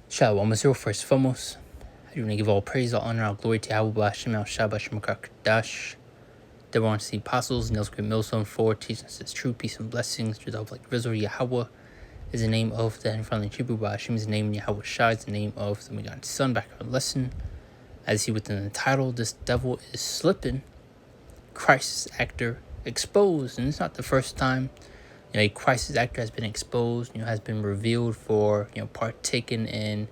Shalom, Israel. First and foremost, I do want to give all praise, all honor, all glory to Yahweh Hashem El Shabbat Shemakadosh. They want to see apostles, nails great millstone for teaching us his true peace and blessings. To the like Rizal Yahweh is the name of the Heavenly Hebrew. Hashem is the name. Yahweh Shai is the name of the begotten Son. Back to our lesson. As he within the title, this devil is slipping. Crisis actor exposed, and it's not the first time. A crisis actor has been exposed. Has been revealed for partaking in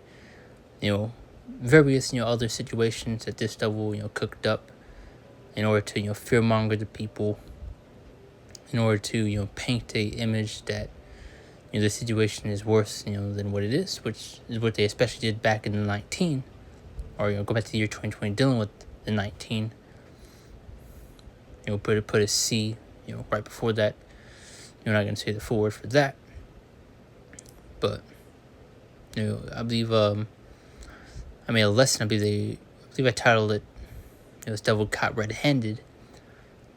various other situations that this devil cooked up in order to fearmonger the people, in order to paint a image that the situation is worse than what it is, which is what they especially did back in the 19, or go back to the year 2020 dealing with the 19. Put a C right before that. You're not going to say the full word for that, but I believe I made a lesson. I believe I titled it "This Devil Caught Red-Handed,"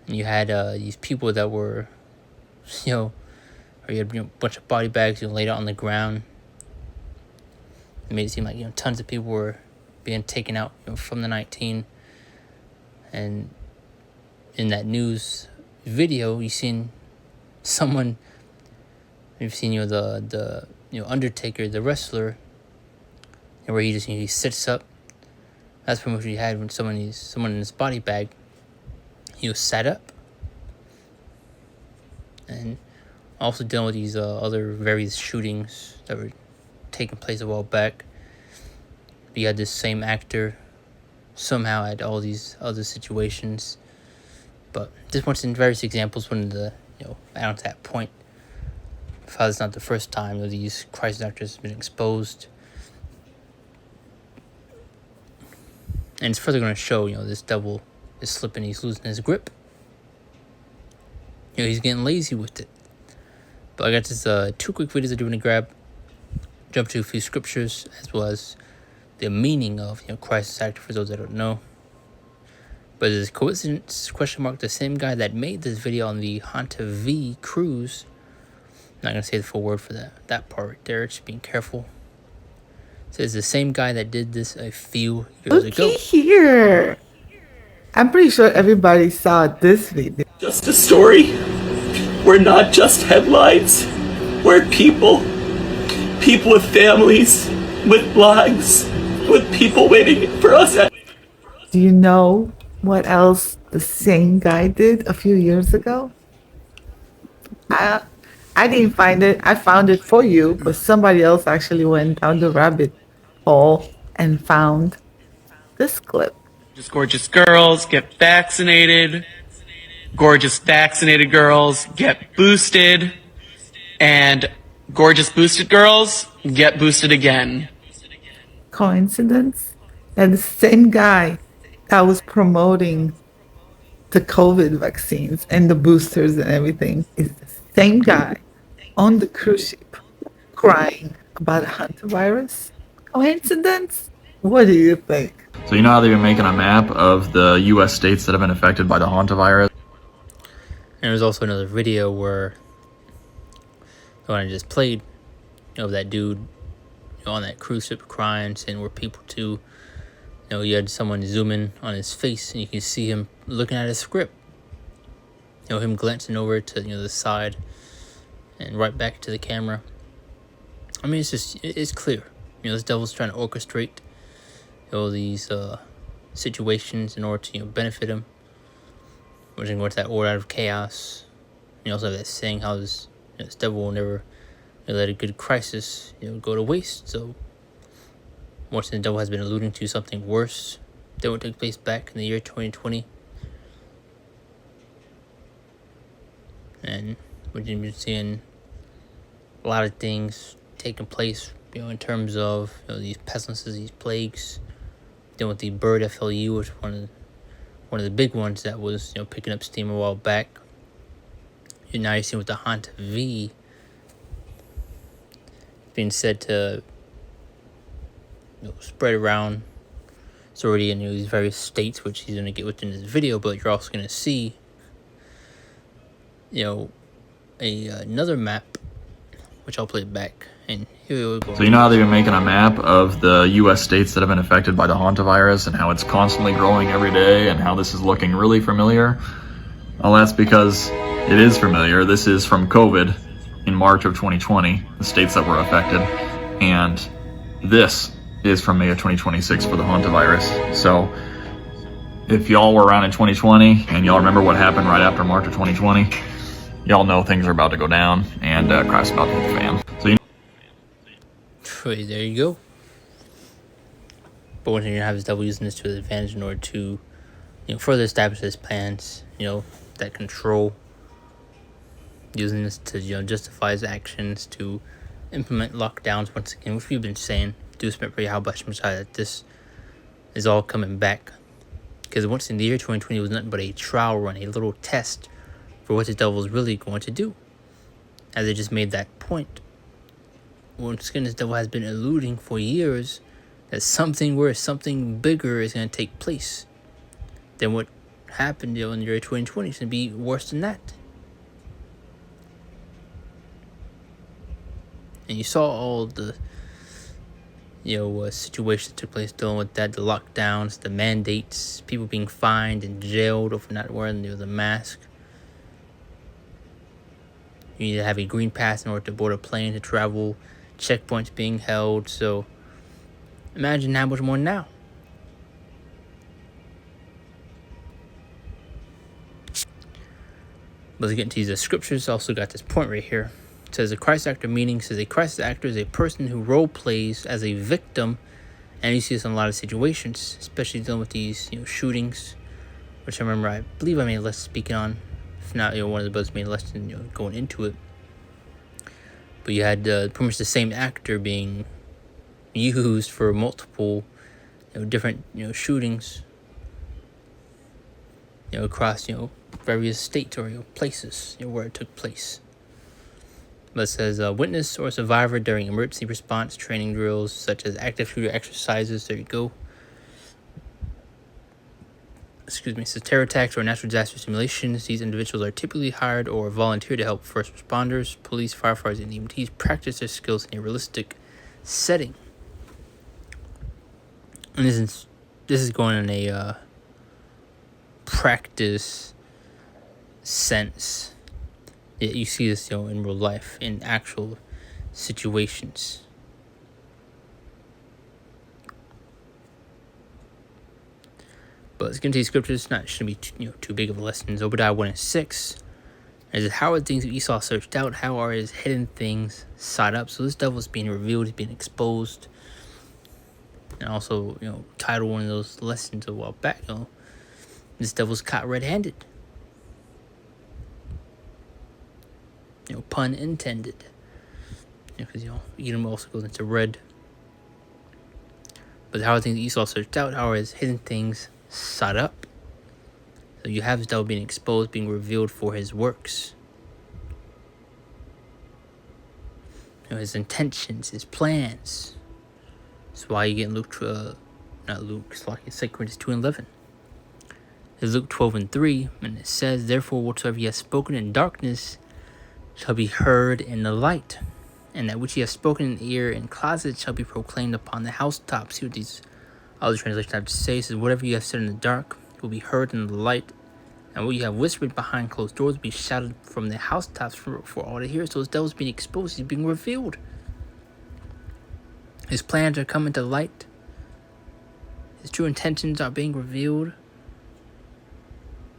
and you had these people that were, or you had a bunch of body bags laid out on the ground. It made it seem like tons of people were being taken out from the 19, and in that news video, you've seen the Undertaker, the wrestler, where he just he sits up. That's pretty much what you had when someone in his body bag. He was sat up, and also dealing with these other various shootings that were taking place a while back. You had this same actor somehow had all these other situations, but this one's in various examples when add on to that point. If it's not the first time that these crisis actors have been exposed. And it's further going to show, this devil is slipping, he's losing his grip. He's getting lazy with it. But I got this two quick videos I do want to grab. Jump to a few scriptures, as well as the meaning of, crisis actor for those that don't know. But is it coincidence, ? The same guy that made this video on the Honda V Cruise. I'm not going to say the full word for that part right there. Just being careful. It says the same guy that did this a few years ago. Looky here. I'm pretty sure everybody saw this video. Just a story. We're not just headlines. We're people. People with families, with lives, with people waiting for us. Do you know what else the same guy did a few years ago? I didn't find it. I found it for you, but somebody else actually went down the rabbit hole and found this clip. Just gorgeous girls get vaccinated. Gorgeous vaccinated girls get boosted. And gorgeous boosted girls get boosted again. Coincidence? That the same guy that was promoting the COVID vaccines and the boosters and everything is the same guy on the cruise ship crying about a hantavirus? Coincidence? What do you think? So you know how they've been making a map of the U.S. states that have been affected by the hantavirus? And there's also another video where the one I just played of that dude on that cruise ship crying, saying we're people too. You had someone zooming on his face, and you can see him looking at his script. Him glancing over to the side and right back to the camera. I mean, it's clear. This devil's trying to orchestrate these situations in order to benefit him. We're going to go into that order out of chaos. You also have that saying how this devil will never let a good crisis go to waste. So once the devil has been alluding to something worse than what took place back in the year 2020. And we've been seeing a lot of things taking place, in terms of these pestilences, these plagues. Dealing with the bird FLU, which was one of the big ones that was picking up steam a while back. And now you're seeing with the Honda V being said to spread around. It's already in these various states, which he's going to get within this video, but you're also going to see another map, which I'll play back And here we go. So you know how they've been making a map of the U.S. states that have been affected by the hantavirus and how it's constantly growing every day and how this is looking really familiar? Well, that's because it is familiar. This is from COVID in March of 2020, the states that were affected. And this is from May of 2026 for the hantavirus. So if y'all were around in 2020 and y'all remember what happened right after March of 2020, y'all know things are about to go down and crap's about to hit the fan. So There you go. But one thing you have is Devil using this to his advantage in order to, further establish his plans. That control. Using this to, justify his actions, to implement lockdowns once again, which we've been saying. Do pray how much that this is all coming back. Because once in the year 2020 was nothing but a trial run, a little test for what the devil is really going to do. As they just made that point. Once again, this devil has been alluding for years that something worse, something bigger is going to take place than what happened in the year 2020. It's going to be worse than that. And you saw all the situations that took place dealing with that, the lockdowns, the mandates, people being fined and jailed for not wearing the mask. You need to have a green pass in order to board a plane to travel, checkpoints being held. So imagine how much more now. But let's get into the scriptures. Also got this point right here. It says a crisis actor, meaning says a crisis actor is a person who role plays as a victim, and you see this in a lot of situations, especially dealing with these shootings, which I remember I believe I made a lesson speaking on. If not, one of the brothers made a lesson going into it. But you had pretty much the same actor being used for multiple different shootings across various states or places where it took place. But it says witness or survivor during emergency response training drills such as active shooter exercises. There you go. It says terror attacks or natural disaster simulations. These individuals are typically hired or volunteer to help first responders, police, firefighters, and EMTs practice their skills in a realistic setting. And this is going in a practice sense. You see this in real life, in actual situations. But let's get into these scriptures. Shouldn't be too big of a lesson. Obadiah 1:6. It says, how are the things that Esau searched out? How are his hidden things sought up? So this devil is being revealed, he's being exposed. And also, title one of those lessons a while back, this devil's caught red-handed. Pun intended. Because, Edom also goes into red. But how are things that Esau searched out? How are his hidden things sought up? So you have this devil being exposed, being revealed for his works. His intentions, his plans. That's why you get Luke, not Luke, it's like 2 Corinthians 2:11. It's Luke 12:3, and it says, therefore whatsoever ye have spoken in darkness shall be heard in the light, and that which ye have spoken in the ear in closets shall be proclaimed upon the housetops. See what these other translations have to say. It says, whatever you have said in the dark will be heard in the light, and what you have whispered behind closed doors will be shouted from the housetops for all to hear. So this devil's being exposed, he's being revealed. His plans are coming to light. His true intentions are being revealed.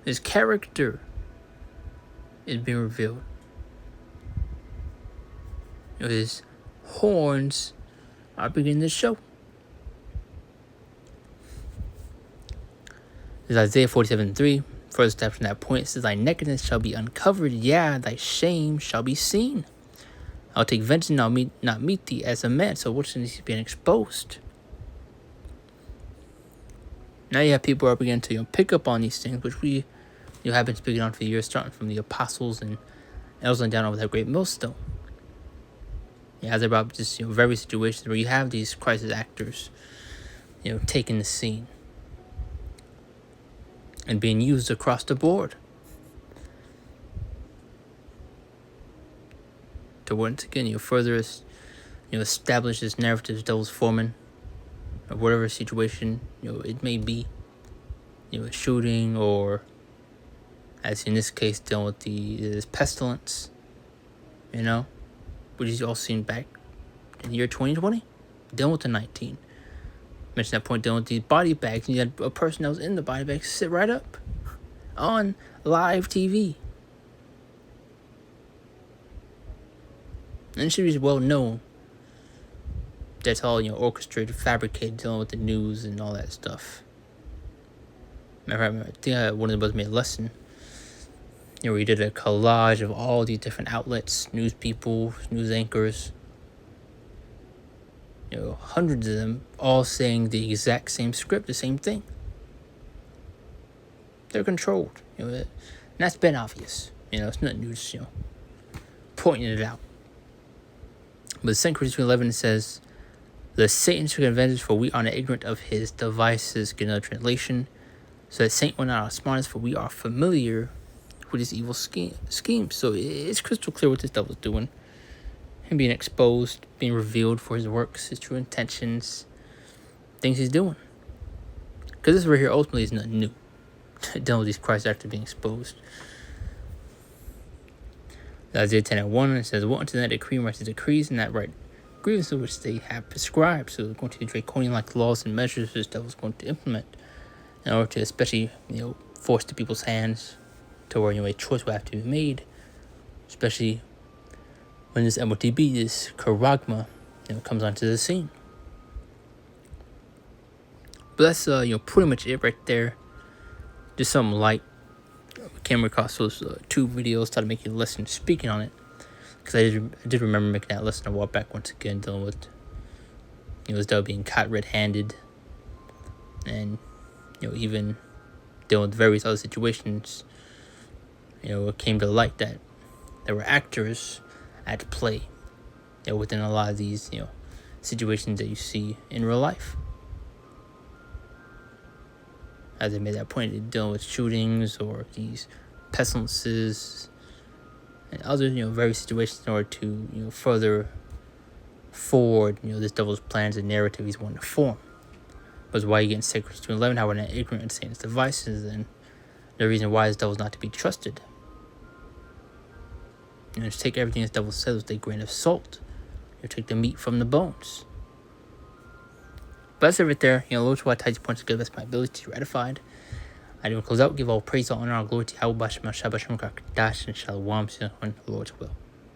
His character is being revealed. His horns are beginning to show. This is Isaiah 47:3. Further step from that point, it says, thy nakedness shall be uncovered, yeah, thy shame shall be seen. I'll take vengeance and I'll not meet thee as a man. So what's he's being exposed? Now you have people who are beginning to pick up on these things, which we have been speaking on for years, starting from the apostles and elders down over that great millstone. As about just various situations where you have these crisis actors, taking the scene and being used across the board to once again further establish this narrative that was forming, or whatever situation, it may be, a shooting, or, as in this case, dealing with this pestilence, which is all seen back in the year 2020, dealing with the 19. Mentioned that point, dealing with these body bags, and you had a person that was in the body bag sit right up on live TV. And it should be well known that's all, orchestrated, fabricated, dealing with the news and all that stuff. I think one of the brothers made a lesson, where he did a collage of all these different outlets, news people, news anchors, hundreds of them, all saying the exact same script, the same thing. They're controlled, and that's been obvious. It's not new, just, pointing it out. But 2 Corinthians 11 says, "The Satan took advantage, for we are not ignorant of his devices." Get another translation. "So that Satan will not outsmart us, for we are familiar with his evil schemes." So it's crystal clear what this devil's doing. Him being exposed, being revealed for his works, his true intentions, things he's doing. Because this right here ultimately is not new. Dealing with these Christ actors being exposed. Isaiah 10:1, it says, "What unto that decree writes the decrees, and that right grievances which they have prescribed." So they're going to be draconian-like laws and measures this devil's going to implement in order to especially, force the people's hands to where, a choice will have to be made, especially when this MOTB, this charagma, comes onto the scene. But that's, pretty much it right there. Just something light. Came across those 2 videos, try to make you listen, speaking on it. Because I did remember making that lesson a while back, once again, dealing with, this devil being caught red-handed. And, even dealing with various other situations, it came to light that there were actors at play, within a lot of these, situations that you see in real life. As I made that point, dealing with shootings or these pestilences and other, various situations in order to, further forward, this devil's plans and narrative he's wanting to form. But why you get in 2 Corinthians 2:11, how we're not ignorant of Satan's devices, and the reason why this devil's not to be trusted. Just take everything this devil says with a grain of salt. Take the meat from the bones. But that's it right there. Lord, to what I points to give us my ability to be ratified. I do close out, give all praise, all honor, all glory to Yahweh, Bashem, Shabbat, Shem, Dash, and Shalom, when the Lord's will.